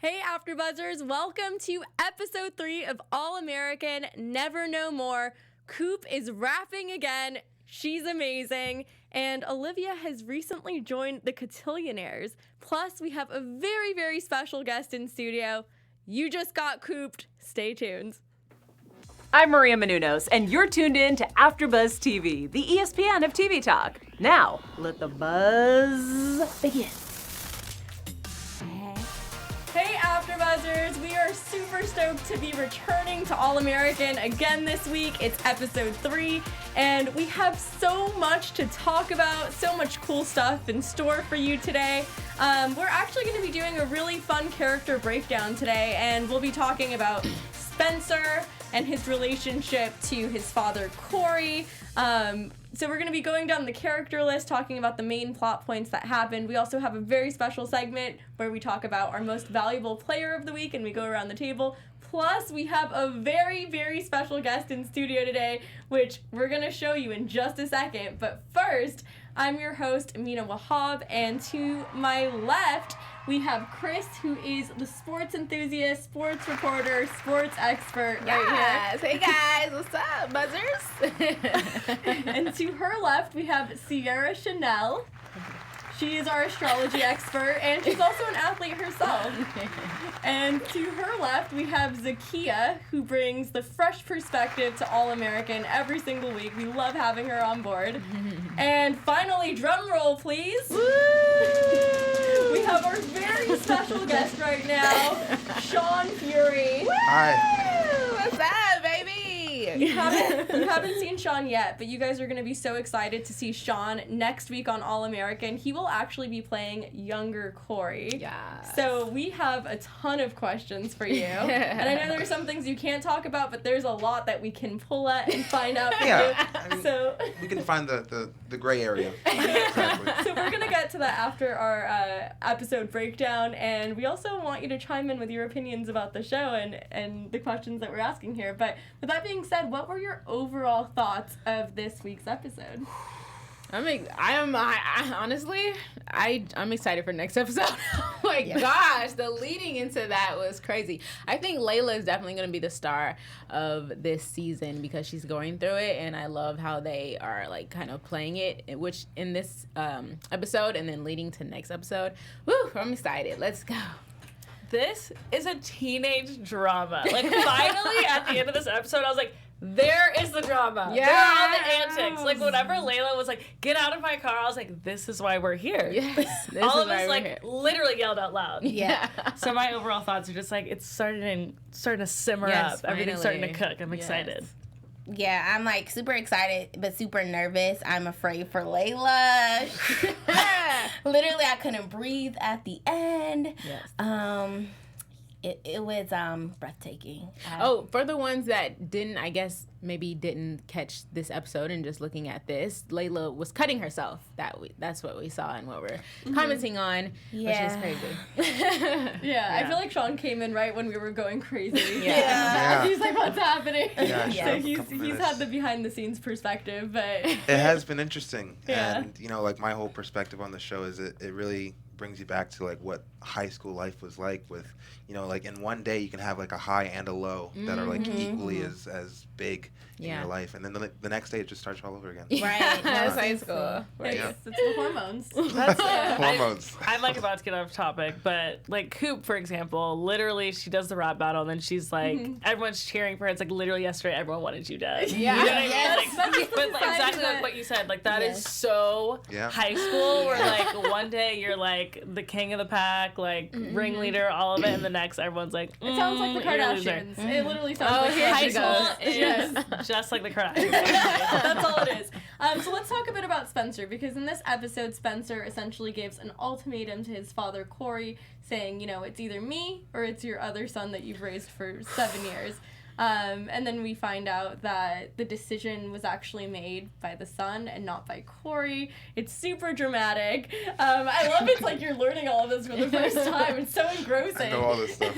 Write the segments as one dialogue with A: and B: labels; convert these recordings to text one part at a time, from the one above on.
A: Hey AfterBuzzers, welcome to episode 3 of All American Never No More. Coop is rapping again. She's amazing. And Olivia has recently joined the Cotillionaires. Plus, we have a very, very special guest in studio. You just got cooped. Stay tuned.
B: I'm Maria Menounos, and you're tuned in to AfterBuzz TV, the ESPN of TV talk. Now, let the buzz begin.
A: Hey AfterBuzzers, we are super stoked to be returning to All American again this week. It's episode 3, and we have so much to talk about, so much cool stuff in store for you today. We're actually going to be doing a really fun character breakdown today, and we'll be talking about Spencer and his relationship to his father, Cory. So we're going to be going down the character list, talking about the main plot points that happened. We also have a very special segment where we talk about our most valuable player of the week, and we go around the table. Plus, we have a very, very special guest in studio today, which we're going to show you in just a second. But first, I'm your host, Mina Wahab, and to my left, we have Kris, who is the sports enthusiast, sports reporter, sports expert right here.
C: Hey guys, what's up, buzzers?
A: And to her left, we have Sierra Chanell. She is our astrology expert, and she's also an athlete herself. And to her left, we have Zakiyyah, who brings the fresh perspective to All American every single week. We love having her on board. And finally, drum roll, please.
C: Woo!
A: We have our very special guest right now, Shaun Fury.
C: Woo!
D: Hi.
C: What's up, baby?
A: You haven't seen Shaun yet, but you guys are going to be so excited to see Shaun next week on All American. He will actually be playing younger Cory.
C: Yeah.
A: So we have a ton of questions for you. And I know there's some things you can't talk about, but there's a lot that we can pull at and find out for
D: Yeah,
A: you.
D: I mean,
A: So
D: we can find the gray area. Exactly.
A: So we're going to get to that after our episode breakdown, and we also want you to chime in with your opinions about the show and the questions that we're asking here. But with that being said, what were your overall thoughts of this week's episode?
C: Honestly, I'm excited for next episode. Oh my gosh, the leading into that was crazy. I think Layla is definitely going to be the star of this season because she's going through it, and I love how they are like kind of playing it, which in this episode and then leading to next episode. Woo, I'm excited. Let's go.
E: This is a teenage drama. Like, finally, at the end of this episode, I was like, there is the drama.
C: Yes.
E: There are all the antics. Like, whenever Layla was like, get out of my car, I was like, this is why we're here.
C: Yes.
E: All of us, like, literally yelled out loud.
C: Yeah.
E: So my overall thoughts are just like, it's starting to simmer
C: Yes,
E: up. Everything's starting to
C: finally.
E: cook. I'm
C: Yes.
E: excited.
F: Yeah, I'm like super excited, but super nervous. I'm afraid for Layla. Literally, I couldn't breathe at the end.
C: Yes.
F: It was breathtaking.
C: For the ones that didn't catch this episode and just looking at this, Layla was cutting herself. That's what we saw and what we're commenting on, which is crazy.
A: Yeah, I feel like Shaun came in right when we were going crazy.
D: Yeah.
A: He's like, what's happening?
D: Yeah,
A: So
D: sure.
A: he's
D: Couple
A: had
D: minutes.
A: the behind the scenes perspective, but
D: It has been interesting.
A: Yeah.
D: And, like my whole perspective on the show is it really brings you back to like what high school life was like with, like in one day you can have like a high and a low that are like equally as big in your life. And then the next day it just starts all over again.
F: Right.
C: That's high school.
A: it's the hormones.
E: That's
D: Hormones.
E: I'm like about to get off topic, but like Coop, for example, literally she does the rap battle and then she's like, everyone's cheering for her. It's like literally yesterday everyone wanted you dead.
C: Yeah.
E: You know what I mean?
A: Yes.
E: Like, but like,
A: That's
E: exactly
A: that-
E: like what you said. Like that is
F: Yes.
E: so
D: Yeah.
E: high school where like one day you're like the king of the pack, like ringleader, all of it, and the next everyone's like,
A: It sounds like the
E: you're a loser.
A: Kardashians. It literally sounds
C: Oh,
A: like
C: here
A: high
C: she
A: school
C: goes.
A: is
E: just like the Kardashians.
A: That's all it is. So let's talk a bit about Spencer, because in this episode, Spencer essentially gives an ultimatum to his father, Cory, saying, it's either me or it's your other son that you've raised for 7 years. And then we find out that the decision was actually made by the son and not by Cory. It's super dramatic. I love it's like you're learning all of this for the first time. It's so engrossing.
D: I know all this stuff.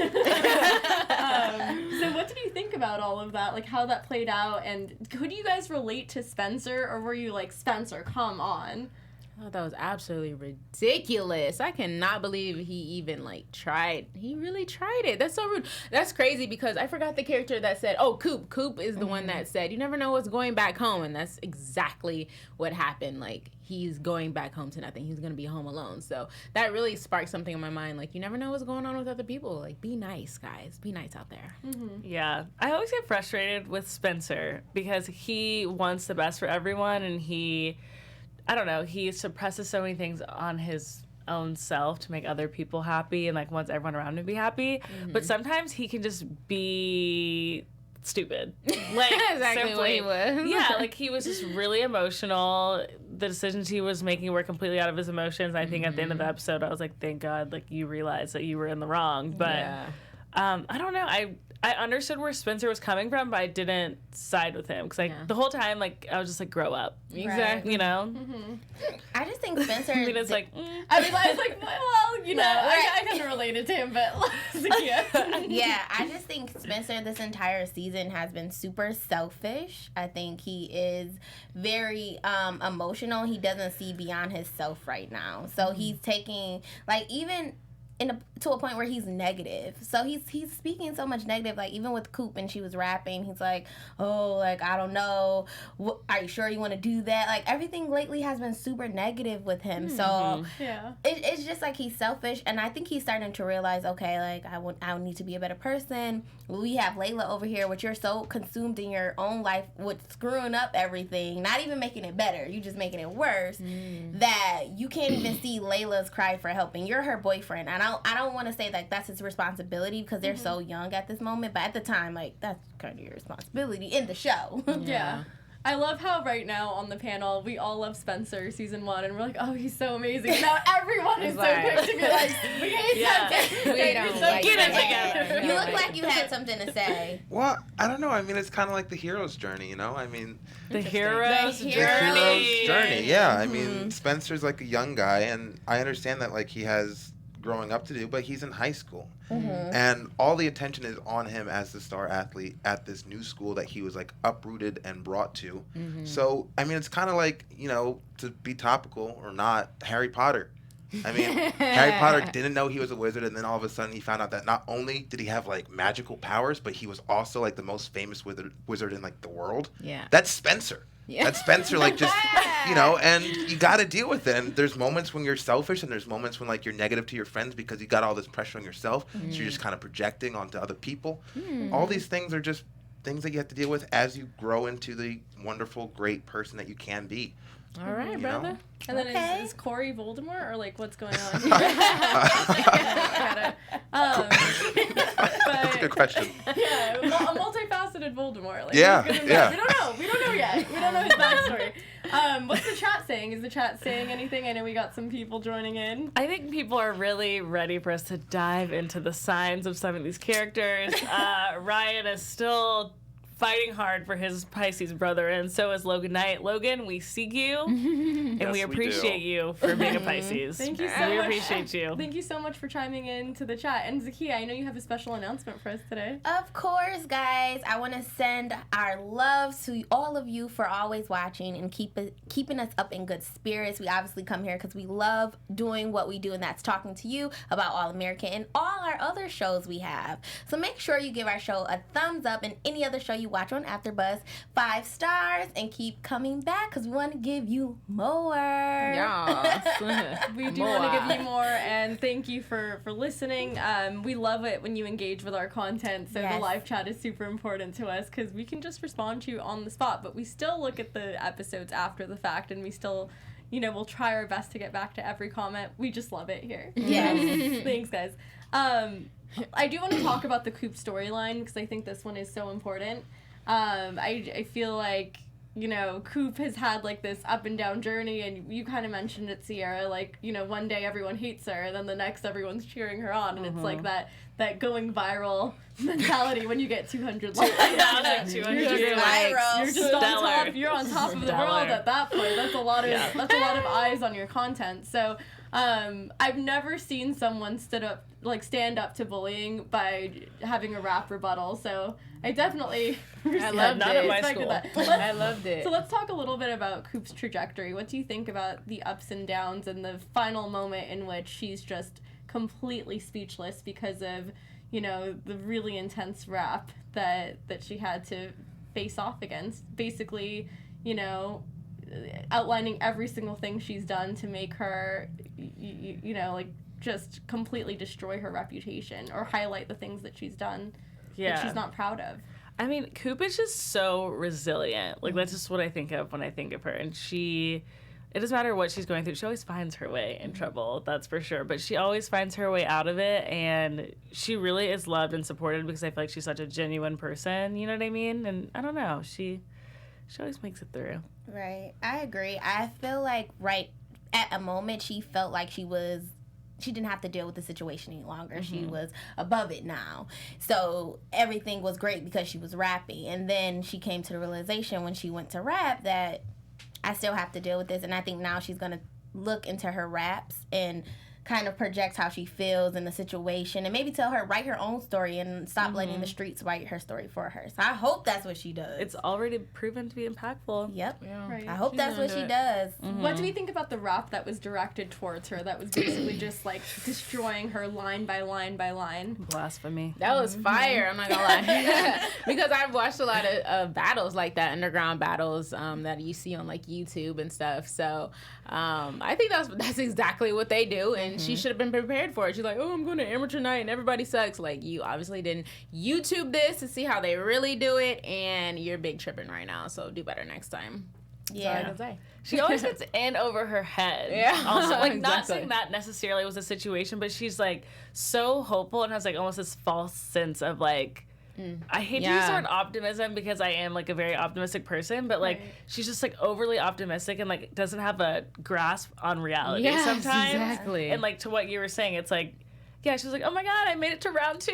A: So what did you think about all of that? Like how that played out, and could you guys relate to Spencer, or were you like, Spencer, come on?
C: I thought that was absolutely ridiculous. I cannot believe he even tried. He really tried it. That's so rude. That's crazy because I forgot the character that said, oh, Coop. Coop is the one that said, you never know what's going back home. And that's exactly what happened. He's going back home to nothing. He's going to be home alone. So that really sparked something in my mind. You never know what's going on with other people. Be nice, guys. Be nice out there.
E: Yeah. I always get frustrated with Spencer because he wants the best for everyone and he suppresses so many things on his own self to make other people happy and wants everyone around him to be happy. But sometimes he can just be stupid.
C: Exactly
E: simply.
C: what he was.
E: Yeah, he was just really emotional. The decisions he was making were completely out of his emotions. I think at the end of the episode, I was like, thank God, you realized that you were in the wrong. But I don't know. I understood where Spencer was coming from, but I didn't side with him because the whole time I was just grow up.
C: Exactly.
E: You know.
F: I just think Spencer.
E: I mean, it's
A: I was like, well, I kind of related to him, but Zakiyyah.
F: Yeah, I just think Spencer this entire season has been super selfish. I think he is very emotional. He doesn't see beyond himself right now. So he's taking even to a point where he's negative. So he's speaking so much negative. Even with Coop and she was rapping, he's like, oh, I don't know. Are you sure you want to do that? Everything lately has been super negative with him. So
A: yeah,
F: it's just he's selfish. And I think he's starting to realize, okay, I need to be a better person. We have Layla over here, which you're so consumed in your own life with screwing up everything, not even making it better. You just making it worse, that you can't even see Layla's cry for help. And you're her boyfriend. And I don't want to say that's his responsibility because they're so young at this moment, but at the time, that's kind of your responsibility in the show.
A: Yeah. I love how right now on the panel we all love Spencer season 1 and we're like, oh, he's so amazing. Now everyone is so quick to be like, we hate Spencer.
C: We don't like
E: get it together.
F: You look like you had something to say.
D: Well, I don't know. I mean, it's kind of like the hero's journey, I mean,
E: the hero's
F: The
D: the hero's journey. Yeah, I mean,
F: Mm-hmm.
D: Spencer's a young guy, and I understand that he has growing up to do, but he's in high school. And all the attention is on him as the star athlete at this new school that he was uprooted and brought to. So, I mean, it's kind of to be topical or not, Harry Potter. I mean, Harry Potter didn't know he was a wizard, and then all of a sudden he found out that not only did he have magical powers, but he was also the most famous wizard in the world.
C: Yeah.
D: That's Spencer.
C: Yeah.
D: That's Spencer, and you got to deal with it. And there's moments when you're selfish, and there's moments when you're negative to your friends because you got all this pressure on yourself. So you're just kind of projecting onto other people. All these things are just things that you have to deal with as you grow into the wonderful, great person that you can be.
C: All right, brother.
D: know?
A: And then
F: Okay.
A: is Cory Voldemort or what's going on?
D: That's a good question.
A: Yeah, a multifaceted Voldemort.
D: Yeah,
A: who's gonna
D: yeah.
A: We don't know. We don't know yet. We don't know his backstory. What's the chat saying? Is the chat saying anything? I know we got some people joining in.
E: I think people are really ready for us to dive into the signs of some of these characters. Ryan is still fighting hard for his Pisces brother, and so is Logan Knight. Logan, we seek you, and
G: Yes,
E: we
G: we
E: appreciate
G: do.
E: you for being a Pisces.
A: Thank you so
E: We
A: much.
E: appreciate you.
A: Thank you so much for chiming in to the chat. And Zakiyyah, I know you have a special announcement for us today.
F: Of course, guys. I want to send our love to all of you for always watching and keeping us up in good spirits. We obviously come here because we love doing what we do, and that's talking to you about All American and all our other shows we have. So make sure you give our show a thumbs up and any other show you watch on AfterBuzz 5 stars and keep coming back because we want to give you more.
C: Yes.
A: We do want to give you more, and thank you for listening. We love it when you engage with our content, so the
F: Yes.
A: live chat is super important to us because we can just respond to you on the spot, but we still look at the episodes after the fact, and we still, we'll try our best to get back to every comment. We just love it here.
F: Yes.
A: Thanks, guys. I do want to talk about the Coop storyline because I think this one is so important. I feel like, Coop has had this up and down journey, and you kind of mentioned it, Sierra, one day everyone hates her and then the next everyone's cheering her on, and it's like that going viral mentality when you get 200 likes. You're just on top. You're on top of the world at that point. That's a lot of eyes on your content. So I've never seen someone stand up to bullying by having a rap rebuttal, so I definitely
C: I loved
E: Not at my
A: respected
E: school.
A: that.
C: I loved it.
A: So let's talk a little bit about Coop's trajectory. What do you think about the ups and downs and the final moment in which she's just completely speechless because of, you know, the really intense rap that she had to face off against? Basically, you know, outlining every single thing she's done to make her, you know, like, just completely destroy her reputation or highlight the things that she's done that she's not proud of.
E: I mean, Coop is just so resilient. Like, that's just what I think of when I think of her. And it doesn't matter what she's going through, she always finds her way in trouble, that's for sure. But she always finds her way out of it, and she really is loved and supported because I feel like she's such a genuine person, you know what I mean? And I don't know, she always makes it through.
F: Right. I agree. I feel like right at a moment she felt like she didn't have to deal with the situation any longer. She was above it now. So everything was great because she was rapping. And then she came to the realization when she went to rap that I still have to deal with this. And I think now she's going to look into her raps and kind of project how she feels in the situation and maybe write her own story and stop letting the streets write her story for her. So I hope that's what she does.
E: It's already proven to be impactful.
F: Yep.
C: Yeah.
A: Right.
F: I hope that's what she does.
A: What do we think about the rap that was directed towards her that was basically just like destroying her line by line by line?
E: Blasphemy.
C: That was fire, I'm not gonna lie. Because I've watched a lot of battles like that, underground battles that you see on like YouTube and stuff. So I think that's exactly what they do, and she should have been prepared for it. She's like, oh, I'm going to amateur night and everybody sucks. Like, you obviously didn't YouTube this to see how they really do it, and you're big tripping right now, so do better next time.
F: Yeah.
C: That's all I can say.
E: She always gets in over her head.
C: Yeah.
E: Also, like, not
C: Exactly.
E: saying that necessarily was a situation, but she's, like, so hopeful and has, like, almost this false sense of, like, I hate to use the word optimism because I am, like, a very optimistic person, but, like, she's just, like, overly optimistic and, like, doesn't have a grasp on reality
C: Yes,
E: sometimes.
C: exactly.
E: And, like, to what you were saying, it's, like, yeah, she's like, oh, my God, I made it to round 2.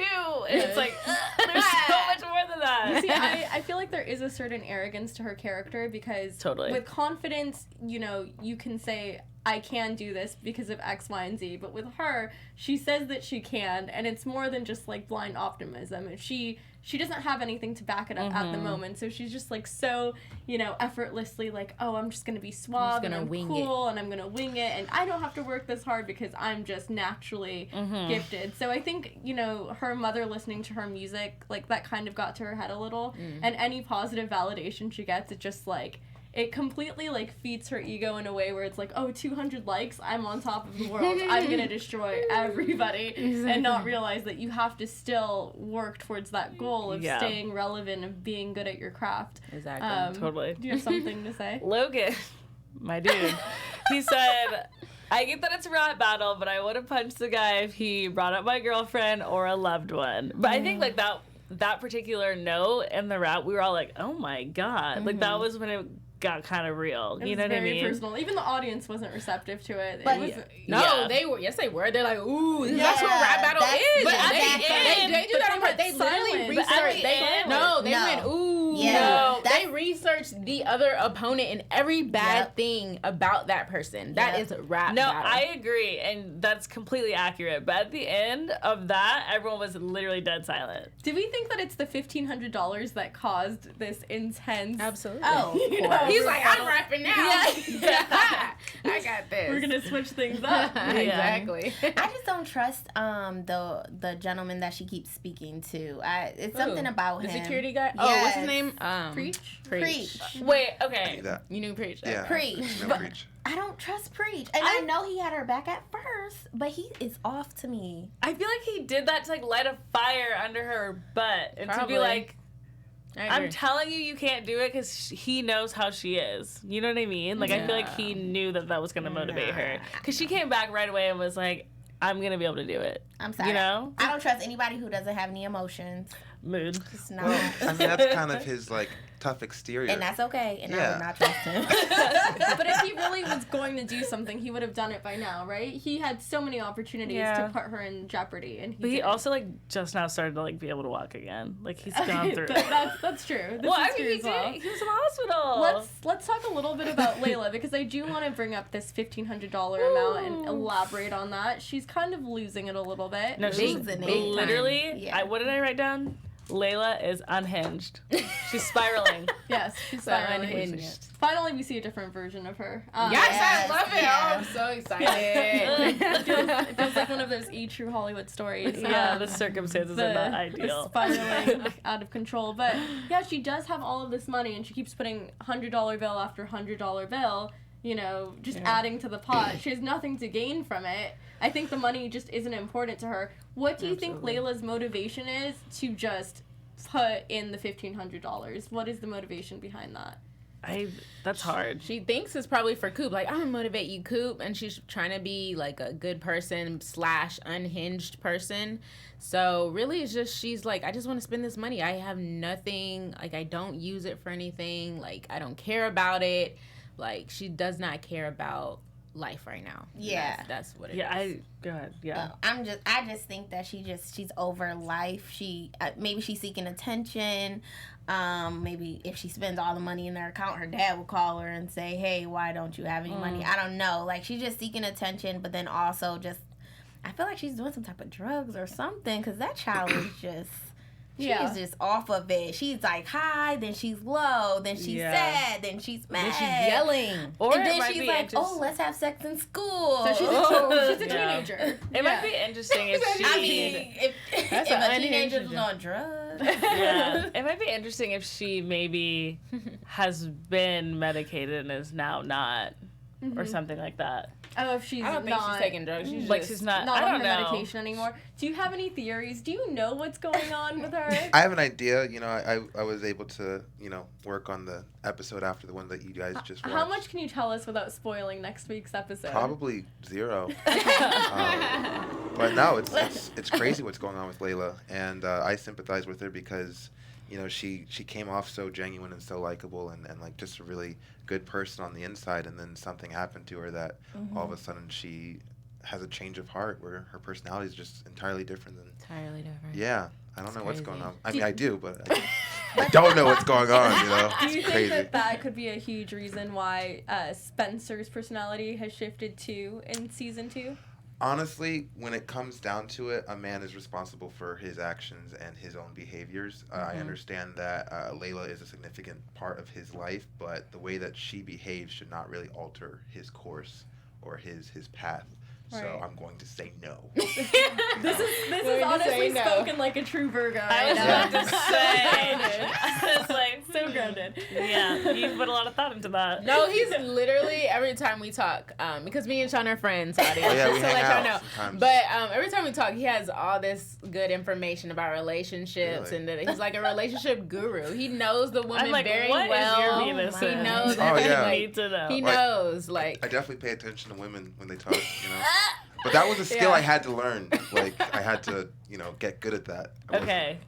E: And it's, like, there's so much more than that.
A: See, I feel like there is a certain arrogance to her character because
E: Totally.
A: with confidence, you know, you can say, I can do this because of X, Y, and Z. But with her, she says that she can, and it's more than just, like, blind optimism. And she doesn't have anything to back it up at the moment. So she's just, like, so, you know, effortlessly, like, oh, I'm just going to be suave and I'm cool and I'm going to wing it. And I don't have to work this hard because I'm just naturally gifted. So I think, you know, her mother listening to her music, like, that kind of got to her head a little. And any positive validation she gets, it just, like, it completely, like, feeds her ego in a way where it's like, oh, 200 likes, I'm on top of the world, I'm gonna destroy everybody, and not realize that you have to still work towards that goal of staying relevant and being good at your craft.
C: Exactly.
E: Totally.
A: Do you have something to say?
E: Logan, my dude, he said, I get that it's a rap battle, but I would have punched the guy if he brought up my girlfriend or a loved one. But I think, like, that particular note in the rap, we were all like, oh my God. Like, that was when it got kind of real. You know what I mean?
A: Very personal. Even the audience wasn't receptive to it.
F: But
A: it was,
C: No, they were. Yes, they were. They're like, ooh, that's what rap battle is.
E: But
C: They do that on purpose. They literally researched. They went, ooh.
F: Yeah.
C: No, they researched the other opponent and every bad thing about that person. That is rap
E: No,
C: battle.
E: I agree, and that's completely accurate. But at the end of that, everyone was literally dead silent.
A: Did we think that it's the $1,500 that caused this intense?
C: Absolutely.
F: Oh,
A: You know,
C: He's like, I'm rapping now. I got this.
A: we're gonna switch things up.
C: Exactly.
F: I just don't trust the gentleman that she keeps speaking to. It's something about
C: the
F: him.
C: security guy. Oh, what's his
F: Yes.
C: name?
F: Preach.
E: Wait,
D: I
E: okay.
D: knew that.
C: You knew Preach.
D: Yeah.
F: Preach.
D: No
F: But
D: preach.
F: I don't trust Preach. And I know he had her back at first, but he is off to me.
E: I feel like he did that to, like, light a fire under her butt and
C: Probably.
E: to be like,
C: I
E: I'm
C: agree.
E: telling you can't do it because he knows how she is. You know what I mean? Like, I feel like he knew that was going to motivate her. Because she came back right away and was like, I'm going to be able to do it.
F: I'm sorry.
E: You know?
F: I don't trust anybody who doesn't have any emotions.
E: Mood.
F: It's not.
D: Well, I mean, that's kind of his like tough exterior.
F: And that's okay. And I
D: Yeah.
F: would not trust him.
A: But if he really was going to do something, he would have done it by now, right? He had so many opportunities to put her in jeopardy, and
E: But he
A: didn't.
E: also like just now started to like be able to walk again. Like he's gone through.
A: That's true. This
E: Well,
A: is
E: I
A: true
E: mean,
A: as well.
E: he was in the hospital.
A: Let's talk a little bit about Layla, because I do want to bring up this $1,500 amount and elaborate on that. She's kind of losing it a little bit.
E: No, she's
F: Losing it.
E: literally.
F: Yeah.
E: What did I write down? Layla is unhinged. She's spiraling.
A: Yes, she's
C: So
A: spiraling.
C: unhinged.
A: Finally, we see a different version of her.
C: Yes, I love it.
F: yeah.
C: Oh, I'm so excited.
A: It feels like one of those True Hollywood stories.
E: Yeah, the circumstances are not
A: the
E: ideal.
A: spiraling out of control. But yeah, she does have all of this money, and she keeps putting $100 bill after $100 bill, you know, just adding to the pot. She has nothing to gain from it. I think the money just isn't important to her. What do you think Layla's motivation is to just put in the $1,500? What is the motivation behind that?
E: That's hard.
C: She thinks it's probably for Coop. Like, I'm gonna motivate you, Coop. And she's trying to be like a good person / unhinged person. So really it's just, she's like, I just want to spend this money. I have nothing. Like, I don't use it for anything. Like, I don't care about it. Like, she does not care about life right now.
F: Yeah.
C: That's what it is.
E: Yeah, go ahead. Yeah.
F: I just think that she's over life. Maybe she's seeking attention. Maybe if she spends all the money in her account, her dad will call her and say, hey, why don't you have any money? I don't know. Like, she's just seeking attention, but then also just, I feel like she's doing some type of drugs or something, because that child is just, she's just off of it. She's like high, then she's low, then she's sad, then she's mad.
C: Then she's yelling.
E: Or
F: And
E: it
F: then
E: might
F: she's
E: be
F: like, oh, let's have sex in school.
A: So she's a teenager.
E: It might be interesting if she.
F: I mean, if a teenager was on drugs.
E: Yeah. It might be interesting if she maybe has been medicated and is now not, or something like that.
A: Oh, if she's
C: I don't think
A: not,
C: she's taking drugs. She's
E: Like
C: just
E: she's not.
A: not
E: I
A: on
E: don't
A: her
E: know.
A: medication anymore. Do you have any theories? Do you know what's going on with her?
D: I have an idea. You know, I was able to, you know, work on the episode after the one that you guys just watched.
A: How much can you tell us without spoiling next week's episode?
D: Probably 0. But no, it's crazy what's going on with Layla, and I sympathize with her because, you know, she came off so genuine and so likable and like just a really good person on the inside, and then something happened to her that all of a sudden she has a change of heart where her personality is just entirely different than.
C: entirely different.
D: Yeah, I don't know what's going
C: crazy.
D: on. I mean, I do, but I don't know what's going on. You know,
A: Do you
D: it's
A: think
D: crazy.
A: that could be a huge reason why Spencer's personality has shifted too in season 2?
D: Honestly, when it comes down to it, a man is responsible for his actions and his own behaviors. I understand that Layla is a significant part of his life, but the way that she behaves should not really alter his course or his path. So
A: Right.
D: I'm going to say no.
A: This is
C: We're gonna
A: honestly
C: say no.
A: spoken like a true Virgo.
E: I was
A: right
E: about to say. It's like
A: now. So grounded.
E: Yeah, you put a lot of thought into that.
C: No, he's literally every time we talk, because me and Shaun are friends, audience,
D: Oh, yeah, we
C: just to
D: hang
C: let y'all
D: out
C: know.
D: sometimes.
C: But every time we talk, he has all this good information about relationships,
D: Really?
C: and that he's like a relationship guru. He knows the woman
E: I'm like,
C: very
E: what is
C: well.
E: your Venus
C: He
E: in?
C: knows
D: Oh,
C: everything.
D: yeah.
E: I need to know.
C: He
D: Like-
C: knows,
D: I
C: like.
D: definitely pay attention to women when they talk, you know. But that was a skill I had to learn. Like, I had to, you know, get good at that. I wasn't-
E: Okay.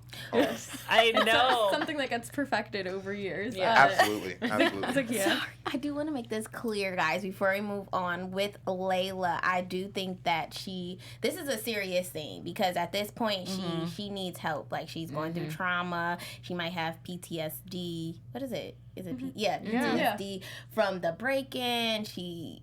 E: I know.
A: Something that gets perfected over years.
C: Yeah.
D: Absolutely.
A: Zakiyyah.
F: I do want to make this clear, guys, before we move on with Layla. I do think that this is a serious thing, because at this point she needs help. Like, she's going through trauma. She might have PTSD. What is it? Is it PTSD from the break-in? She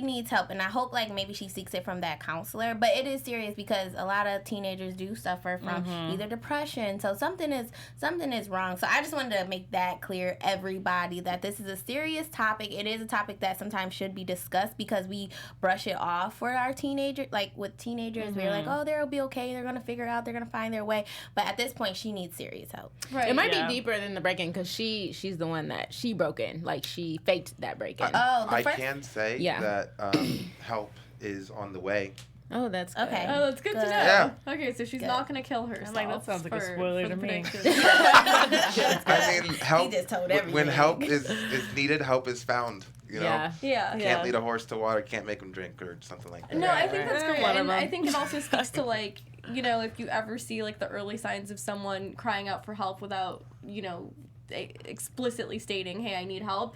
F: needs help, and I hope like maybe she seeks it from that counselor. But it is serious because a lot of teenagers do suffer from either depression. So something is wrong. So I just wanted to make that clear, everybody, that this is a serious topic. It is a topic that sometimes should be discussed because we brush it off for our teenagers. Like with teenagers, we're like, oh, they'll be okay. They're gonna figure it out. They're gonna find their way. But at this point, she needs serious help.
A: Right.
C: It might
E: Yeah.
C: be deeper than the break-in, because she's the one that she broke in. Like, she faked that break-in.
D: I can say
C: Yeah.
D: that help is on the way.
C: Oh, that's good.
F: Okay.
A: Oh, that's good to know.
D: Yeah.
A: Okay, so she's
F: Good.
A: not gonna kill herself.
E: I'm like, that sounds like a
A: for
E: spoiler
A: the
E: to me.
A: prediction.
D: I mean, help.
F: just told
D: when
F: everything.
D: help is needed, help is found. You know,
C: Yeah.
A: Yeah.
D: can't lead a horse to water, can't make him drink, or something like that.
A: No, I think that's
E: Right.
A: great.
E: One of
A: And I
E: them.
A: think it also speaks to like you know, if you ever see like the early signs of someone crying out for help without, you know, explicitly stating, hey, I need help,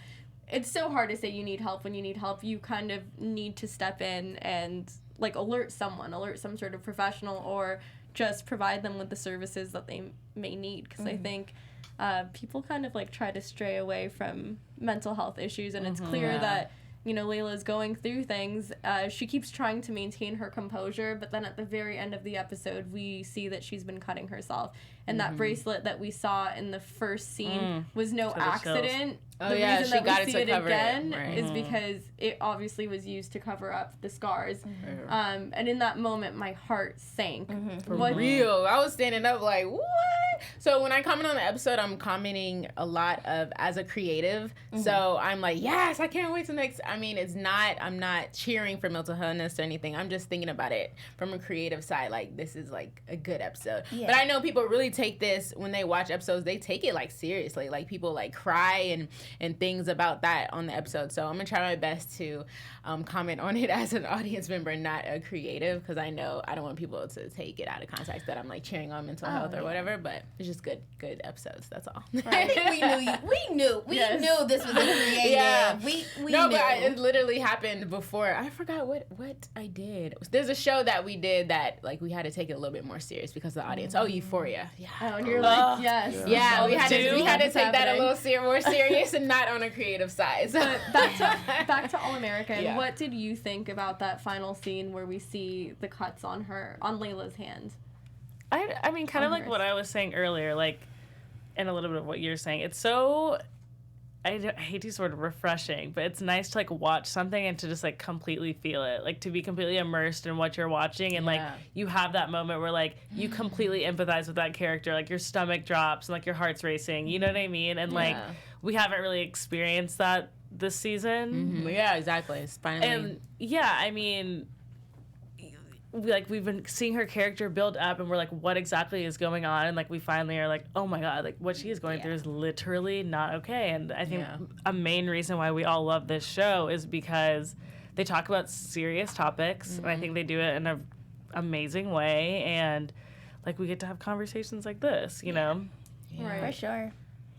A: it's so hard to say you need help when you need help. You kind of need to step in and like alert some sort of professional, or just provide them with the services that they may need. Because I think people kind of like try to stray away from mental health issues, and it's clear that, you know, Layla's going through things. She keeps trying to maintain her composure, but then at the very end of the episode, we see that she's been cutting herself. And that bracelet that we saw in the first scene was no accident.
C: Oh,
A: the
C: yeah,
A: reason
C: she
A: that
C: got
A: we
C: it
A: see
C: to
A: it
C: cover
A: again
C: it.
A: is because it obviously was used to cover up the scars. And in that moment, my heart sank.
C: For real. I was standing up like, what? So when I comment on the episode, I'm commenting a lot of as a creative. So I'm like, yes, I can't wait till next. I mean, I'm not cheering for mental illness or anything. I'm just thinking about it from a creative side. Like, this is like a good episode. Yeah. But I know people really take this, when they watch episodes, they take it like seriously. Like, people like cry and things about that on the episode. So I'm gonna try my best to comment on it as an audience member, not a creative, because I know I don't want people to take it out of context that I'm like cheering on mental health or whatever. But it's just good episodes. That's all.
F: I think we knew this was a creative.
C: Yeah.
F: We
C: no,
F: knew.
C: but it literally happened before. I forgot what I did. There's a show that we did that like we had to take it a little bit more serious because of the audience. Oh, Euphoria. Yeah.
A: Oh, and you're like, yes.
C: Yeah, we had to take that a
A: little.
C: little more serious and not on a creative side. So.
A: Back to All American.
C: Yeah.
A: What did you think about that final scene where we see the cuts on Layla's hand?
E: I mean, kind of like what I was saying earlier, like, and a little bit of what you're saying. It's so, I hate to use the word refreshing, but it's nice to, like, watch something and to just, like, completely feel it. Like, to be completely immersed in what you're watching, and, like, you have that moment where, like, you completely empathize with that character. Like, your stomach drops and, like, your heart's racing. You know what I mean? And, like, we haven't really experienced that this season.
C: Yeah, exactly. It's finally.
E: And, yeah, I mean, we've been seeing her character build up, and we're like, what exactly is going on? And like, we finally are like, oh my god, like what she is going through is literally not okay. And I think a main reason why we all love this show is because they talk about serious topics, and I think they do it in an amazing way. And like, we get to have conversations like this, you know?
A: Right.
F: For sure.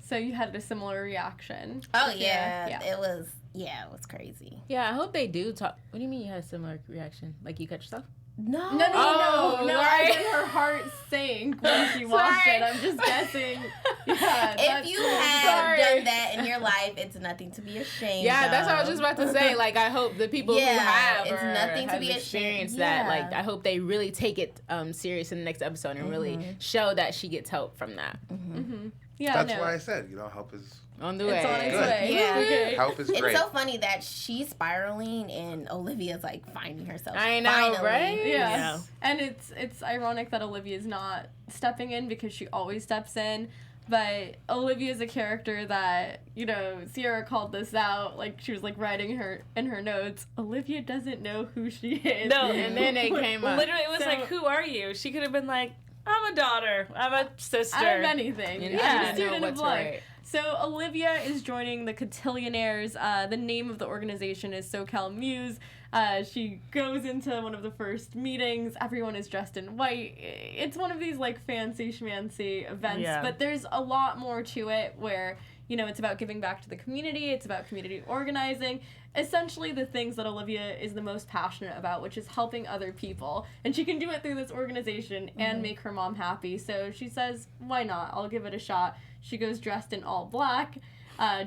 A: So you had a similar reaction.
F: Oh yeah. It was crazy.
C: Yeah, I hope they do talk. What do you mean you had a similar reaction? Like, you cut yourself?
A: No.
C: Oh,
A: No, I think her heart sank when she watched it. I'm just guessing. Yeah.
F: If you have done that in your life, it's nothing to be ashamed of.
C: That's what I was just about to say. Like, I hope the people who have
F: it's nothing to be
C: experienced
F: ashamed.
C: that. Like, I hope they really take it serious in the next episode and really show that she gets help from that.
A: Yeah,
D: That's why I said, you know, help is
C: On the way.
A: It's on its
D: Good.
A: way.
F: Yeah.
A: Okay.
D: help is
F: It's
D: great.
F: so funny that she's spiraling and Olivia's like finding herself.
C: I know,
F: finally.
C: right?
A: Yeah.
E: Yeah.
A: And it's ironic that Olivia's not stepping in because she always steps in. But Olivia's a character that, you know, Sierra called this out. Like, she was, like, writing her in her notes. Olivia doesn't know who she is.
E: No.
C: And then it came up.
E: Literally, it was
A: So-
E: like, who are you? She could have been like, I'm a daughter. I'm a sister.
A: I'm anything.
C: You
A: I'm
C: didn't
A: a
C: know
A: student
C: what
A: of
C: to
A: life.
C: write.
A: So Olivia is joining the Cotillionaires. The name of the organization is SoCal Muse. She goes into one of the first meetings. Everyone is dressed in white. It's one of these like fancy schmancy events,
E: Yeah.
A: but there's a lot more to it where, you know, it's about giving back to the community. It's about community organizing. Essentially the things that Olivia is the most passionate about, which is helping other people. And she can do it through this organization and make her mom happy. So she says, why not? I'll give it a shot. She goes dressed in all black,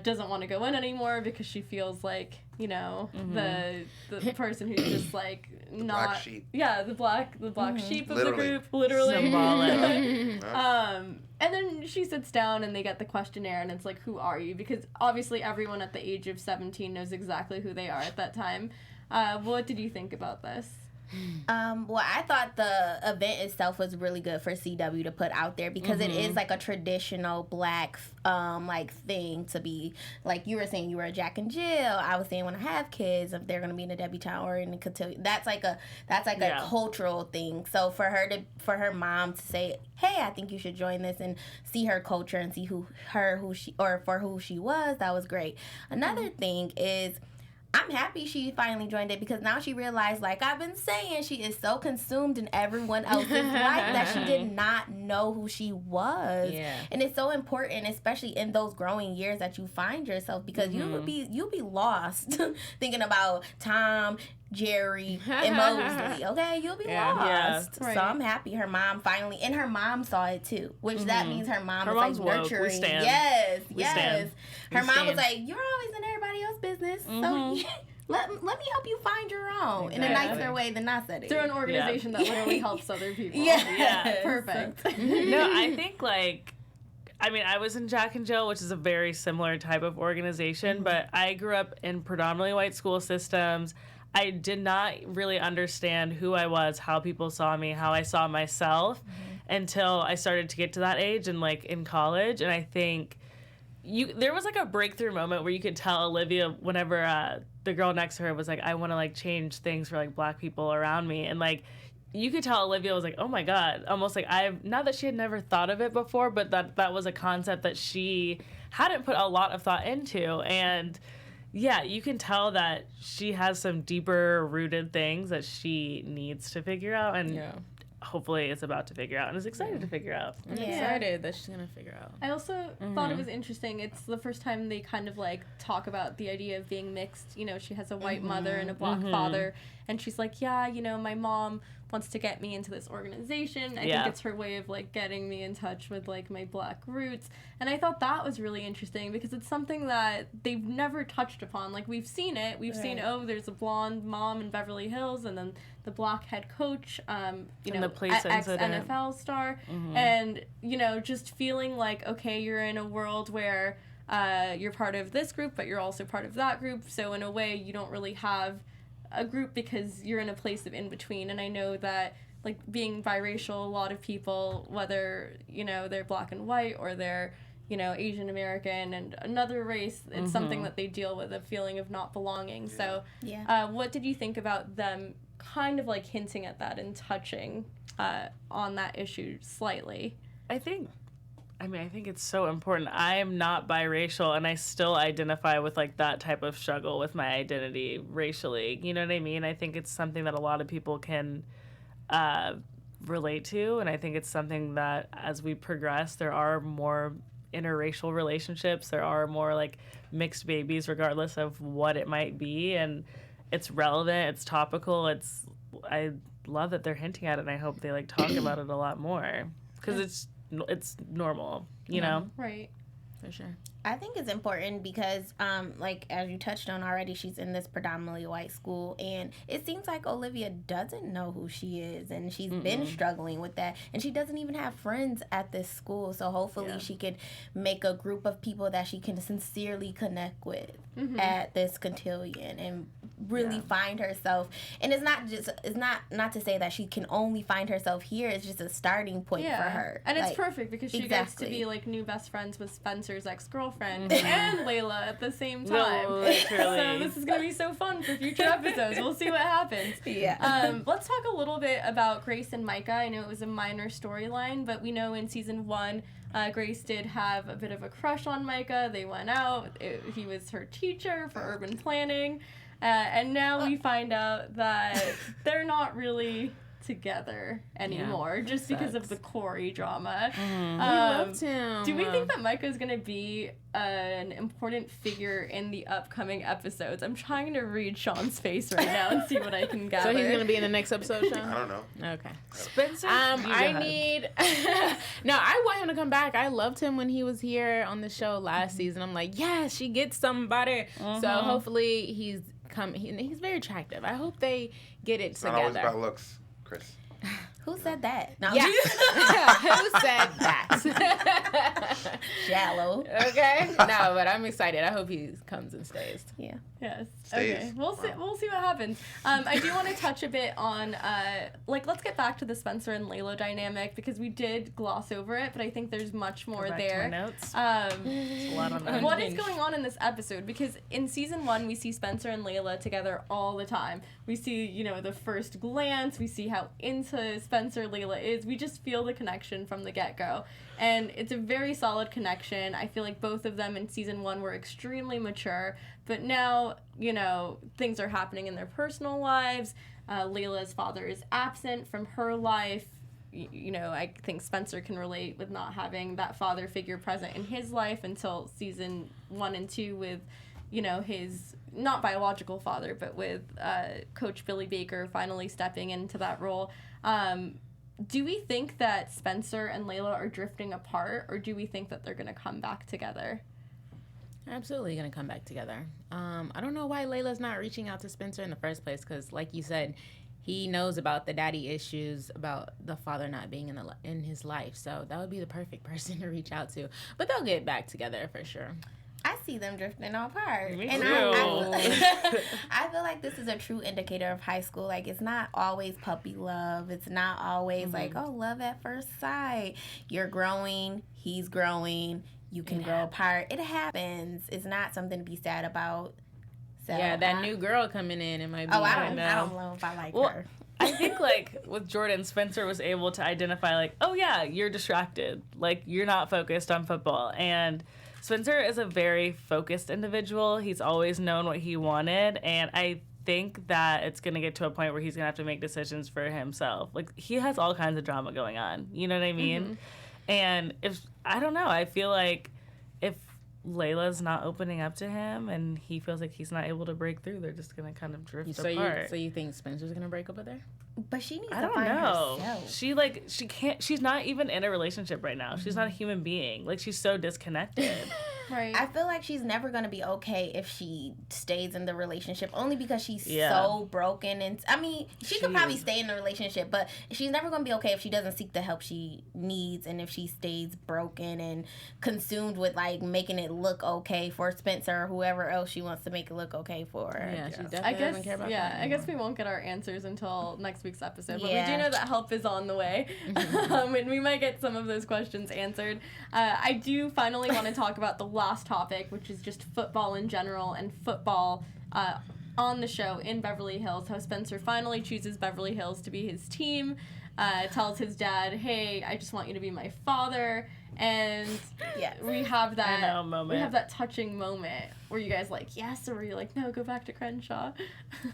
A: doesn't want to go in anymore because she feels like, you know, the person who's just like not
D: black sheep.
A: Yeah, the black sheep of
D: Literally.
A: the group, literally.
E: Symbolic.
A: And then she sits down and they get the questionnaire and it's like, who are you? Because obviously everyone at the age of 17 knows exactly who they are at that time. What did you think about this?
F: Well, I thought the event itself was really good for CW to put out there because it is like a traditional black like thing to be like you were saying you were a Jack and Jill. I was saying when I have kids, if they're gonna be in a debutante or in a cotillion, that's like a cultural thing. So for her mom to say, hey, I think you should join this and see her culture and see who she was, that was great. Another thing is I'm happy she finally joined it because now she realized, like I've been saying, she is so consumed in everyone else's life that she did not know who she was.
C: Yeah.
F: And it's so important, especially in those growing years, that you find yourself because you'll be lost thinking about Tom, Jerry, and Mosley. Okay, you'll be lost.
E: Yeah.
F: So I'm happy her mom finally, and her mom saw it too, which that means her mom was like
E: woke.
F: nurturing.
E: We stand.
F: Yes,
E: We
F: yes.
E: stand.
F: Her
E: We
F: mom was
E: stand.
F: like, "You're always in everybody else's business, so let me help you find your own in a
E: Exactly.
F: nicer way than I said it."
A: Through an organization that literally helps other people.
F: Yeah.
A: Perfect.
E: No, I think I was in Jack and Jill, which is a very similar type of organization, but I grew up in predominantly white school systems. I did not really understand who I was, how people saw me, how I saw myself until I started to get to that age and like in college. And I think there was like a breakthrough moment where you could tell Olivia whenever the girl next to her was like, I want to like change things for like black people around me. And like, you could tell Olivia was like, oh my God, almost like not that she had never thought of it before, but that was a concept that she hadn't put a lot of thought into. And yeah, you can tell that she has some deeper rooted things that she needs to figure out, and hopefully is about to figure out and is excited to figure out.
C: I'm excited that she's gonna figure out.
A: I also thought it was interesting. It's the first time they kind of like talk about the idea of being mixed. You know, she has a white mother and a black father, and she's like, yeah, you know, my mom wants to get me into this organization. I think it's her way of like getting me in touch with like my black roots. And I thought that was really interesting because it's something that they've never touched upon. Like we've seen it. We've seen, there's a blonde mom in Beverly Hills and then the black head coach, you know,
E: the police incident.
A: ex-NFL star. And, you know, just feeling like, okay, you're in a world where you're part of this group, but you're also part of that group. So in a way, you don't really have a group because you're in a place of in between. And I know that like being biracial, a lot of people, whether, you know, they're black and white or they're, you know, Asian American and another race, it's something that they deal with, a feeling of not belonging. So what did you think about them kind of like hinting at that and touching on that issue slightly?
E: I think it's so important. I am not biracial, and I still identify with like that type of struggle with my identity racially. You know what I mean? I think it's something that a lot of people can relate to, and I think it's something that as we progress, there are more interracial relationships. There are more like mixed babies, regardless of what it might be, and it's relevant. It's topical. I love that they're hinting at it, and I hope they like talk about it a lot more because it's normal, you know?
A: Right.
C: For sure.
F: I think it's important because, like, as you touched on already, she's in this predominantly white school, and it seems like Olivia doesn't know who she is, and she's been struggling with that, and she doesn't even have friends at this school, so hopefully she could make a group of people that she can sincerely connect with at this cotillion and really find herself. And it's not to say that she can only find herself here, it's just a starting point for her.
A: And
F: like,
A: it's perfect because she gets to be, like, new best friends with Spencer's ex-girlfriend and Layla at the same time.
E: No, literally.
A: So this is going to be so fun for future episodes. We'll see what happens. Let's talk a little bit about Grace and Micah. I know it was a minor storyline, but we know in season 1, Grace did have a bit of a crush on Micah. They went out. He was her teacher for urban planning. And now we find out that they're not really together anymore just because of the Cory drama.
C: We loved him.
A: Do we think that Micah is going to be an important figure in the upcoming episodes? I'm trying to read Shaun's face right now and see what I can gather.
C: So he's gonna be in the next episode, Shaun?
D: I don't know.
C: Okay.
E: Spencer,
C: I want him to come back. I loved him when he was here on the show last season. I'm like, yes, she gets somebody. So hopefully he's very attractive. I hope they get it
D: It's
C: together.
D: not always about looks, Chris.
F: Who said that? No,
C: Yeah. Who said that?
F: shallow.
C: Okay. No, but I'm excited. I hope he comes and stays.
F: Yeah.
A: Yes.
D: Stays.
A: Okay. We'll see. We'll see what happens. I do want to touch a bit on let's get back to the Spencer and Layla dynamic because we did gloss over it, but I think there's much more
E: back to
A: there.
E: my notes.
A: A
E: lot on that.
A: What is going on in this episode? Because in season 1, we see Spencer and Layla together all the time. We see, you know, the first glance. We see how into Spencer Layla is. We just feel the connection from the get-go. And it's a very solid connection. I feel like both of them in season 1 were extremely mature. But now, things are happening in their personal lives. Layla's father is absent from her life. I think Spencer can relate with not having that father figure present in his life until season 1 and 2 with, his not biological father, but with Coach Billy Baker finally stepping into that role. Do we think that Spencer and Layla are drifting apart, or do we think that they're going to come back together?
C: Absolutely going to come back together. I don't know why Layla's not reaching out to Spencer in the first place, because like you said, he knows about the daddy issues, about the father not being in his life. So that would be the perfect person to reach out to. But they'll get back together for sure.
F: I see them drifting apart.
E: Me
F: And
E: too.
F: I feel like this is a true indicator of high school. Like, it's not always puppy love. It's not always like, oh, love at first sight. You're growing. He's growing. You can grow apart. It happens. It's not something to be sad about. So
C: Yeah, that new girl coming in, it might be.
F: Oh, I don't
E: know.
F: know if I like
E: Well,
F: her.
E: I think, like, with Jordan, Spencer was able to identify, like, oh, yeah, you're distracted. Like, you're not focused on football. And Spencer is a very focused individual. He's always known what he wanted. And I think that it's going to get to a point where he's going to have to make decisions for himself. Like, he has all kinds of drama going on. You know what I mean? And I don't know. I feel like if Layla's not opening up to him and he feels like he's not able to break through, they're just going to kind of drift apart.
C: So you think Spencer's going to break up with her?
F: But she needs
E: I
F: to
E: don't
F: find
E: know.
F: herself.
E: She can't, she's not even in a relationship right now. She's not a human being. Like, she's so disconnected.
A: Right.
F: I feel like she's never going to be okay if she stays in the relationship, only because she's
E: Yeah.
F: so broken. And I mean, she could probably stay in the relationship, but she's never going to be okay if she doesn't seek the help she needs, and if she stays broken and consumed with, like, making it look okay for Spencer or whoever else she wants to make it look okay for.
C: Yeah, she definitely
A: I guess,
C: doesn't care about that
A: I
C: anymore.
A: guess we won't get our answers until next week's episode, but
F: Yeah.
A: we do know that help is on the way, and we might get some of those questions answered. I do finally want to talk about the last topic, which is just football in general and football on the show in Beverly Hills, how Spencer finally chooses Beverly Hills to be his team, tells his dad, hey, I just want you to be my father. And
F: Yes.
A: we have that
E: moment.
A: We have that touching moment where you guys like, yes, or were you like, no, go back to Crenshaw?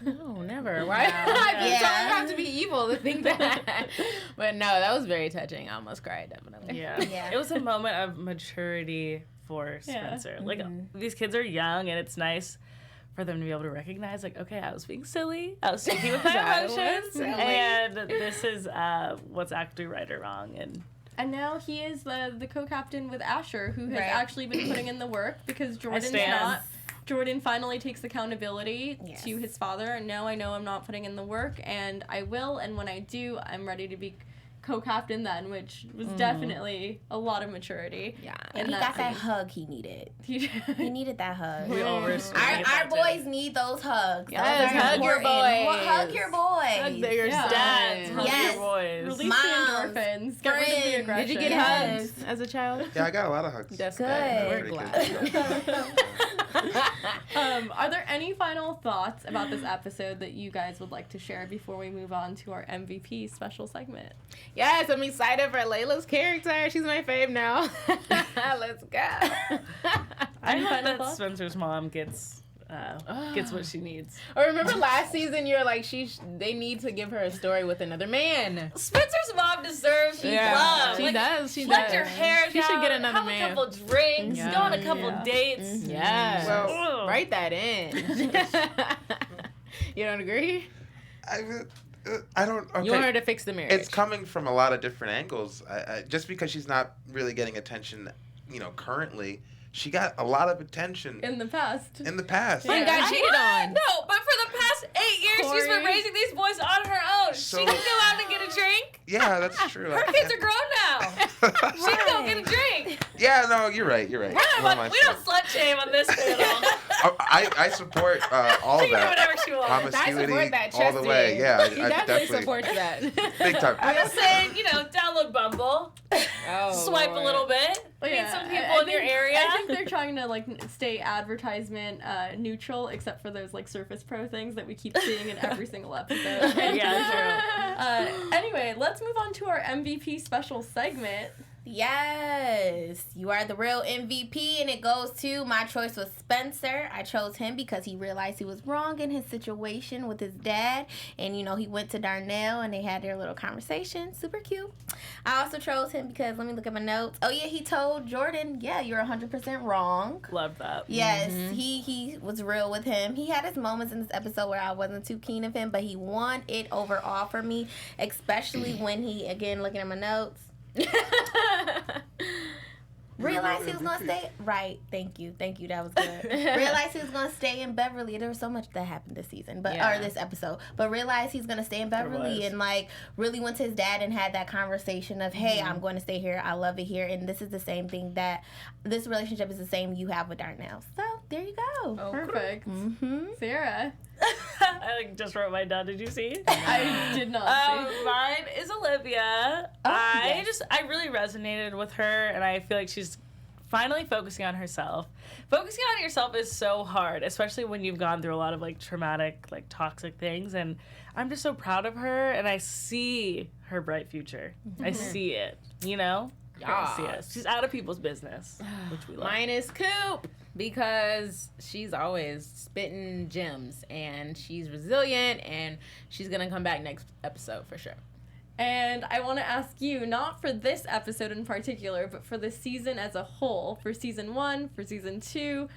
C: No, never. Why?
F: Yeah.
C: You don't have to be evil to think that. But no, that was very touching. I almost cried, definitely.
E: Yeah.
F: Yeah.
E: It was a moment of maturity for Spencer. Like, these kids are young, and it's nice for them to be able to recognize, like, okay, I was being silly. I was taking with my
C: That was
E: emotions.
C: silly.
E: And this is what's actually right or wrong.
A: And now he is the co-captain with Asher, who has
F: Right.
A: actually been putting in the work because Jordan's
E: stand.
A: not. Jordan finally takes accountability
F: Yes.
A: to his father, and no, I know I'm not putting in the work, and I will, and when I do, I'm ready to be co-captain then, which was definitely a lot of maturity.
C: Yeah.
F: And he got that hug he needed. He needed that hug.
E: We all
F: Our boys need those hugs.
C: Yes,
F: Those are
C: hug your
F: important.
C: boys.
F: Hug your boys.
C: Hug your
A: Yeah.
E: dads, hug
F: Yes.
E: your boys.
A: Release
F: Moms,
A: the endorphins. Get rid of the
F: friends.
A: aggression.
C: Did you get
F: Yes.
C: hugs as a child?
D: Yeah, I got a lot of hugs.
C: That's
F: Good.
C: We're
D: Pretty
C: glad.
D: good.
A: Are there any final thoughts about this episode that you guys would like to share before we move on to our MVP special segment?
C: Yes, I'm excited for Layla's character. She's my fave now. Let's go.
E: I hope
A: final
E: that
A: thoughts?
E: Spencer's mom gets what she needs.
C: Or remember last season, you're like, they need to give her a story with another man.
B: Spencer's mom deserves love.
C: She
B: Like,
C: does. She
B: let
C: does.
B: your hair
C: She
B: down,
C: should get another
B: have
C: man.
B: a couple drinks,
C: Yeah.
B: go on a couple
A: Yeah.
B: dates.
C: Yes.
E: Well-
C: Write that in. You don't agree?
D: I don't. Okay.
C: You want her to fix the marriage.
D: It's coming from a lot of different angles. Just because she's not really getting attention, currently, she got a lot of attention
A: In the past.
D: in the past.
C: She got cheated on.
B: No, but for the past 8 years, she's been
A: Cory.
B: raising these boys on her own.
D: So-
B: She can go out and get a drink.
D: Yeah, that's true.
B: Her kids are grown now. She can go get a drink.
D: Yeah, no, you're right. You're right.
B: We're
D: What
B: not,
D: am I
B: we don't slut shame on this channel.
D: I support all
B: She
D: of
B: can do
D: that.
B: whatever she wants.
C: I
D: Promiscuity
C: support that.
D: all the way.
C: Chesty.
D: Yeah,
C: He
D: I
C: definitely
D: definitely
C: supports that.
D: big time.
B: I'm just saying, download Bumble,
C: Oh,
B: swipe a
C: Lord.
B: little bit, meet
A: Yeah,
B: some
A: I
B: people in your
A: think-
B: area.
A: I think they're trying to stay advertisement neutral, except for those Surface Pro things that we keep seeing in every single episode.
E: Yeah,
A: Anyway, let's move on to our MVP special segment.
F: Yes, you are the real MVP, and it goes to my choice was Spencer. I chose him because he realized he was wrong in his situation with his dad, and he went to Darnell and they had their little conversation. Super cute. I also chose him because let me look at my notes. Oh yeah, he told Jordan, "Yeah, you're 100% wrong."
E: Love that.
F: Yes, he was real with him. He had his moments in this episode where I wasn't too keen of him, but he won it overall for me, especially when he, again, looking at my notes, realized he was going to stay. Right. Thank you. That was good. Realized he was going to stay in Beverly. There was so much that happened this season, or this episode. But realized he's going to stay in Beverly and really went to his dad and had that conversation of, hey, I'm going to stay here. I love it here. And this is the same thing that this relationship is the same you have with Darnell. So there you go.
A: Oh, perfect. Sarah.
E: I just wrote mine down. Did you see?
A: I did not see.
E: Mine is Olivia. I really resonated with her, and I feel like she's finally focusing on herself. Focusing on yourself is so hard, especially when you've gone through a lot of traumatic, toxic things. And I'm just so proud of her, and I see her bright future. I see it. I see it. She's out of people's business, which we love.
C: Mine is Coop, because she's always spitting gems, and she's resilient, and she's going to come back next episode for sure.
A: And I want to ask you, not for this episode in particular, but for the season as a whole, for season 1, for season 2,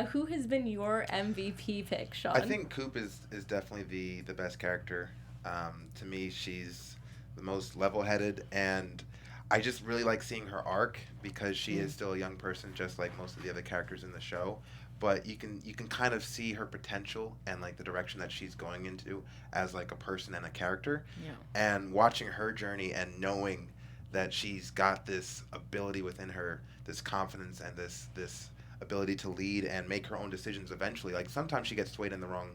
A: who has been your MVP pick, Shaun?
D: I think Coop is definitely the best character. To me, she's the most level-headed, and I just really like seeing her arc because she is still a young person, just like most of the other characters in the show. But you can kind of see her potential and the direction that she's going into as a person and a character. Yeah. And watching her journey and knowing that she's got this ability within her, this confidence and this ability to lead and make her own decisions eventually. Sometimes she gets swayed in the wrong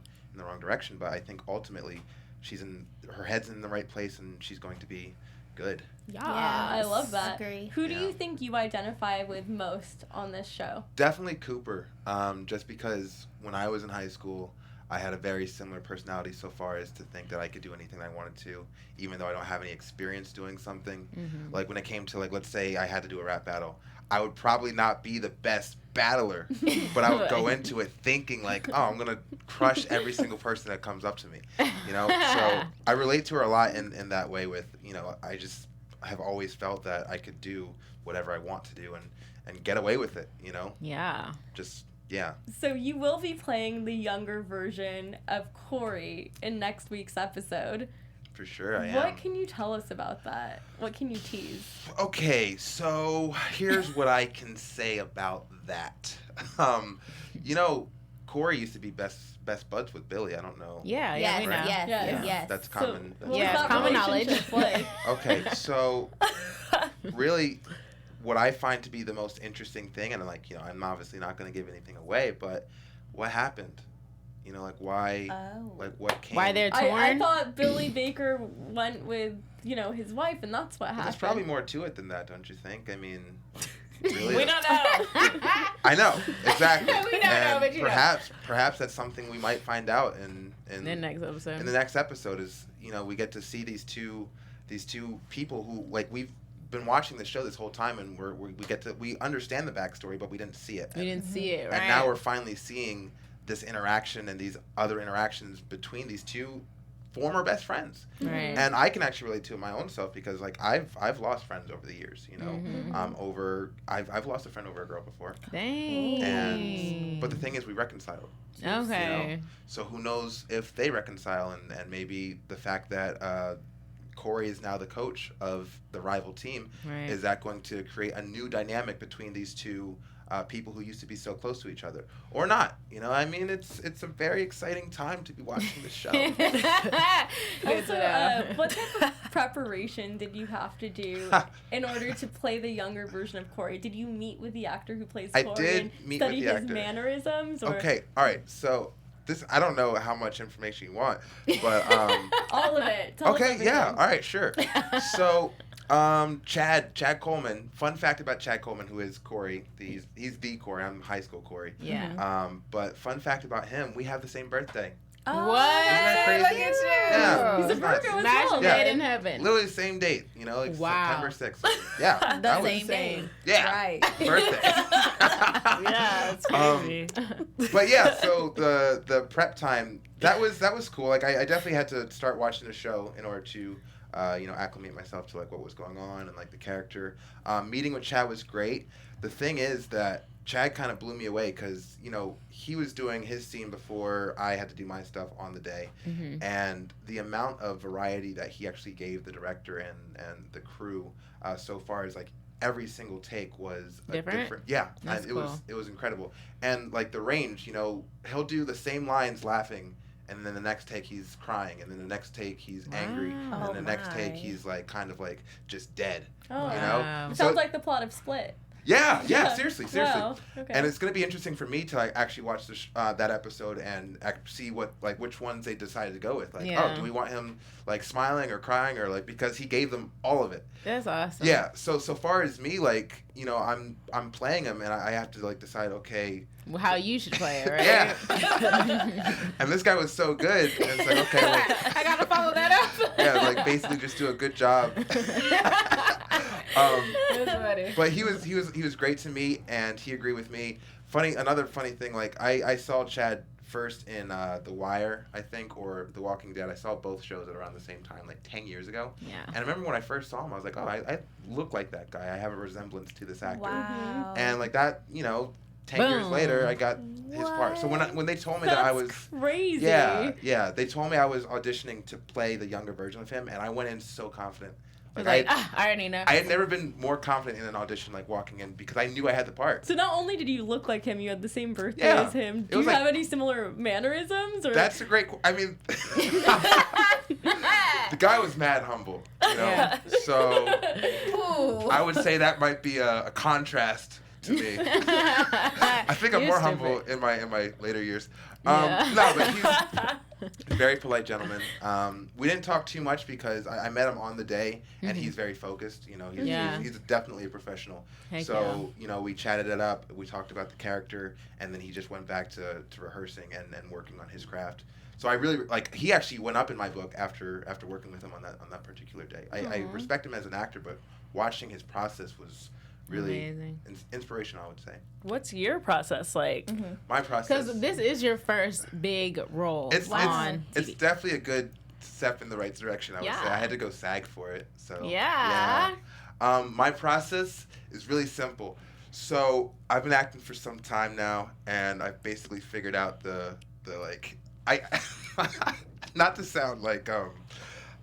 D: direction, but I think ultimately her head's in the right place and she's going to be good.
A: Yeah, I love that.
F: Agree.
A: Who do you think you identify with most on this show?
D: Definitely Cooper, just because when I was in high school, I had a very similar personality so far as to think that I could do anything I wanted to, even though I don't have any experience doing something. When it came to, let's say I had to do a rap battle, I would probably not be the best battler, but I would go into it thinking I'm going to crush every single person that comes up to me, So I relate to her a lot in that way with, I just have always felt that I could do whatever I want to do and get away with it,
C: Yeah.
D: Yeah.
A: So you will be playing the younger version of Cory in next week's episode.
D: For sure I am.
A: What can you tell us about that? What can you tease?
D: Okay, so here's what I can say about that. Cory used to be best buds with Billy. I don't know.
C: Yeah,
F: Yes,
C: we know.
F: yes.
D: That's common.
A: So, what was that
C: common knowledge.
A: relationship like?
D: Okay, so really what I find to be the most interesting thing, and I'm obviously not going to give anything away, but what happened? Why? What came?
C: Why they're torn?
A: I thought Billy Baker went with, his wife, and that's what happened.
D: There's probably more to it than that, don't you think? I mean, really?
E: We don't know.
D: I know, exactly.
C: We don't know, but
D: perhaps that's something we might find out in
C: the next episode.
D: In the next episode is, we get to see these two people who we've been watching the show this whole time, and we understand the backstory, but we didn't see it.
C: We didn't see it, right?
D: And now we're finally seeing this interaction and these other interactions between these two former best friends.
C: Right.
D: And I can actually relate to it my own self because I've lost friends over the years, I've lost a friend over a girl before.
C: Dang.
D: But the thing is we reconciled.
C: Okay.
D: So who knows if they reconcile and maybe the fact that Cory is now the coach of the rival team, is that going to create a new dynamic between these two people who used to be so close to each other, or not? It's a very exciting time to be watching this show.
A: Also, what type of preparation did you have to do in order to play the younger version of Cory? Did you meet with the actor who plays Cory?
D: I did meet with the
A: study
D: actor.
A: his mannerisms? Or?
D: Okay, all right. So I don't know how much information you want, but
A: all of it. Tell us
D: okay,
A: everything.
D: yeah, all right, sure. So. Chad Coleman. Fun fact about Chad Coleman, who is Cory. He's the Cory. I'm high school Cory.
C: Yeah.
D: But fun fact about him, we have the same birthday.
F: Oh,
C: What?
D: that crazy?
C: Look at you.
D: Yeah.
A: He's a
D: Nuts.
A: Virgo as
C: Match
A: well.
C: made in heaven.
D: Literally the same date, you know, like
C: Wow.
D: September 6th. Yeah.
F: The
D: that was-
F: same day.
D: Yeah.
F: Right.
D: Birthday.
E: Yeah, it's crazy.
D: But yeah, so the prep time, that was cool. Like I definitely had to start watching the show in order to acclimate myself to like what was going on and like the character. Meeting with Chad was great. The thing is that Chad kind of blew me away because, you know, he was doing his scene before I had to do my stuff on the day.
C: Mm-hmm.
D: And the amount of variety that he actually gave the director and the crew so far is like every single take was a
C: Different?
D: Yeah,
C: That's
D: and
C: cool.
D: it was incredible. And like the range, you know, he'll do the same lines laughing, and then the next take he's crying, and then the next take he's angry,
C: Wow.
D: and then the next take
F: my.
D: he's like kind of like just dead.
A: Oh,
D: You
C: Wow.
D: know?
A: it
D: So-
A: sounds like the plot of Split.
D: Yeah,
A: Yeah.
D: seriously.
A: Wow. Okay.
D: And it's going to be interesting for me to like actually watch that episode and see which ones they decided to go with. Like,
C: Yeah.
D: oh, do we want him like smiling or crying or like, because he gave them all of it.
C: That's awesome.
D: Yeah. So far as me, like, you know, I'm playing him and I have to like decide, okay.
C: How you should play it, right?
D: Yeah. And this guy was so good. And it's like, okay, like,
C: I gotta follow that up.
D: yeah, like basically just do a good job.
C: That's funny.
D: But he was great to me, and he agreed with me. Another funny thing, like I saw Chad first in The Wire, I think, or The Walking Dead. I saw both shows at around the same time, like 10 years ago.
C: Yeah.
D: And I remember when I first saw him, I was like, oh, I look like that guy. I have a resemblance to this actor.
F: Wow.
D: And like that, you know, 10 years
C: Boom.
D: later, I got his part. So when they told me that I was
A: crazy.
D: yeah, they told me I was auditioning to play the younger version of him, and I went in so confident.
C: Like, I already know.
D: I had never been more confident in an audition, like walking in, because I knew I had the part.
A: So not only did you look like him, you had the same birthday
D: Yeah.
A: as him.
D: It
A: Do you
D: was like-
A: have any similar mannerisms? Or
D: That's a great. I mean, the guy was mad humble, you know.
C: Yeah.
D: So
F: Ooh.
D: I would say that might be a contrast to me. I think I'm
C: You're
D: more
C: stupid.
D: humble in my later years.
C: Yeah.
D: No, but he's a very polite gentleman. We didn't talk too much because I met him on the day, and he's very focused. You know,
C: Yeah.
D: he's definitely a professional.
C: Heck
D: So you know, we chatted it up. We talked about the character, and then he just went back to rehearsing and working on his craft. So I really like. He actually went up in my book after working with him on that particular day. I respect him as an actor, but watching his process was really
C: Amazing.
D: inspirational, I would say.
E: What's your process like?
D: My process.
C: Because this is your first big role
D: It's
C: on
D: it's
C: TV.
D: definitely a good step in the right direction, I would say.
C: Yeah.
D: I had to go SAG for it. So
C: Yeah.
D: My process is really simple. So I've been acting for some time now, and I've basically figured out the like I not to sound like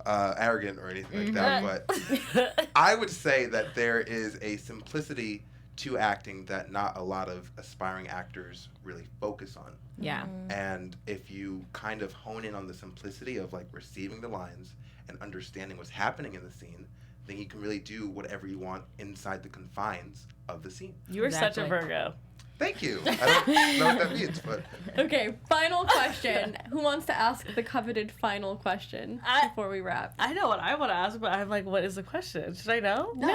D: arrogant or anything like that, but I would say that there is a simplicity to acting that not a lot of aspiring actors really focus on.
C: Yeah.
D: And if you kind of hone in on the simplicity of like receiving the lines and understanding what's happening in the scene, then you can really do whatever you want inside the confines of the scene.
E: You were such a
C: Exactly.
E: Virgo.
D: Thank you. I don't know what that means, but
A: Okay, final question. Who wants to ask the coveted final question before we wrap?
E: I know what I want to ask, but I'm like, what is the question? Should I know?
A: No.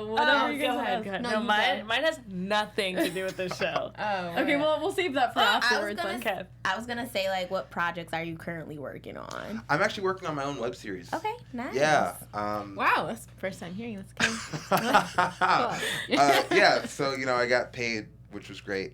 A: Whatever you guys
E: go
A: want to
E: ahead.
A: ask.
E: Go ahead.
F: No,
E: No,
F: you
E: mine has nothing to do with this show.
C: Oh.
A: Okay, well, we'll save that for afterwards.
F: gonna
A: then.
E: Okay.
F: I was gonna say, like, what projects are you currently working on?
D: I'm actually working on my own web series.
F: Okay, nice.
D: Yeah.
C: Wow, that's the first time hearing this.
D: Yeah, so you know, I got paid, which was great,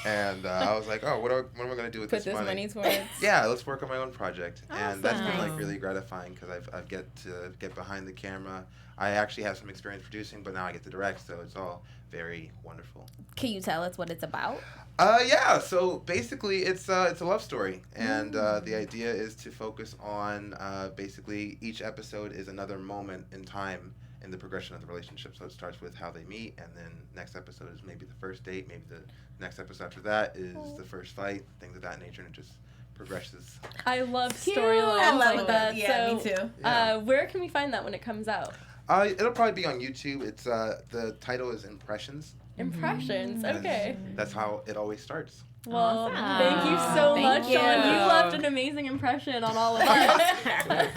D: and I was like, oh, what am I gonna do with
C: Put
D: this money?
C: towards.
D: Yeah, let's work on my own project, and that's been
C: Awesome.
D: like really gratifying because I've get to get behind the camera. I actually have some experience producing, but now I get to direct, so it's all very wonderful.
F: Can you tell us what it's about?
D: Yeah. So basically, it's a love story, and the idea is to focus on basically each episode is another moment in time in the progression of the relationship. So it starts with how they meet, and then next episode is maybe the first date, maybe the next episode after that is the first fight, things of that nature, and it just progresses.
A: I love
C: Cute.
A: storylines
F: I love
A: like that.
F: Yeah,
A: so,
F: me too.
D: Yeah.
A: Where can we find that when it comes out?
D: It'll probably be on YouTube. It's the title is Impressions.
A: Impressions.
D: That's-
A: Okay.
D: That's how it always starts.
A: Well,
C: Awesome.
A: thank you so
C: Thank
A: much,
C: you.
A: Shaun. You left an amazing impression on all of us.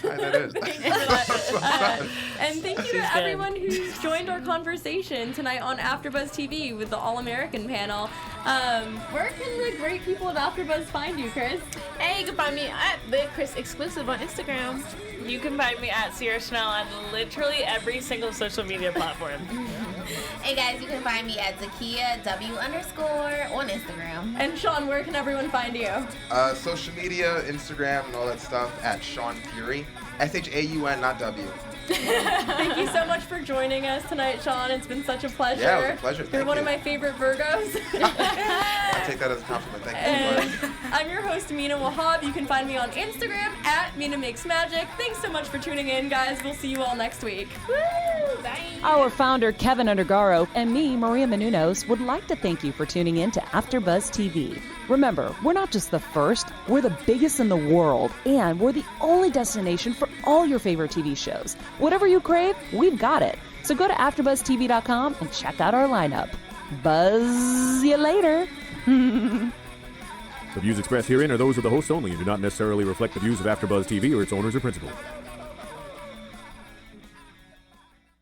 D: That is.
A: And thank you
E: She's
A: to
E: good.
A: everyone who's joined our conversation tonight on AfterBuzz TV with the All-American panel. Where can the great people of AfterBuzz find you, Kris?
C: Hey, you can find me at the Kris Exclusive on Instagram.
E: You can find me at Sierra Chanell on literally every single social media platform.
F: Hey guys, you can find me at Zakiyyah W_ on Instagram.
A: And Shaun, where can everyone find you?
D: Social media, Instagram, and all that stuff at Shaun Fury. SHAUN, not W.
A: Thank you so much for joining us tonight, Shaun. It's been such a pleasure.
D: Yeah, it was a pleasure.
A: You're
D: Thank
A: one
D: you.
A: of my favorite Virgos.
D: I'll take that as a compliment. Thank you so much.
A: And I'm your host, Mina Wahab. You can find me on Instagram at Mina Makes Magic. Thanks so much for tuning in, guys. We'll see you all next week.
C: Woo! Bye.
B: Our founder, Kevin Undergaro, and me, Maria Menounos, would like to thank you for tuning in to AfterBuzz TV. Remember, we're not just the first, we're the biggest in the world, and we're the only destination for all your favorite TV shows. Whatever you crave, we've got it. So go to AfterBuzzTV.com and check out our lineup. Buzz you later.
G: The views expressed herein are those of the hosts only and do not necessarily reflect the views of AfterBuzz TV or its owners or principals.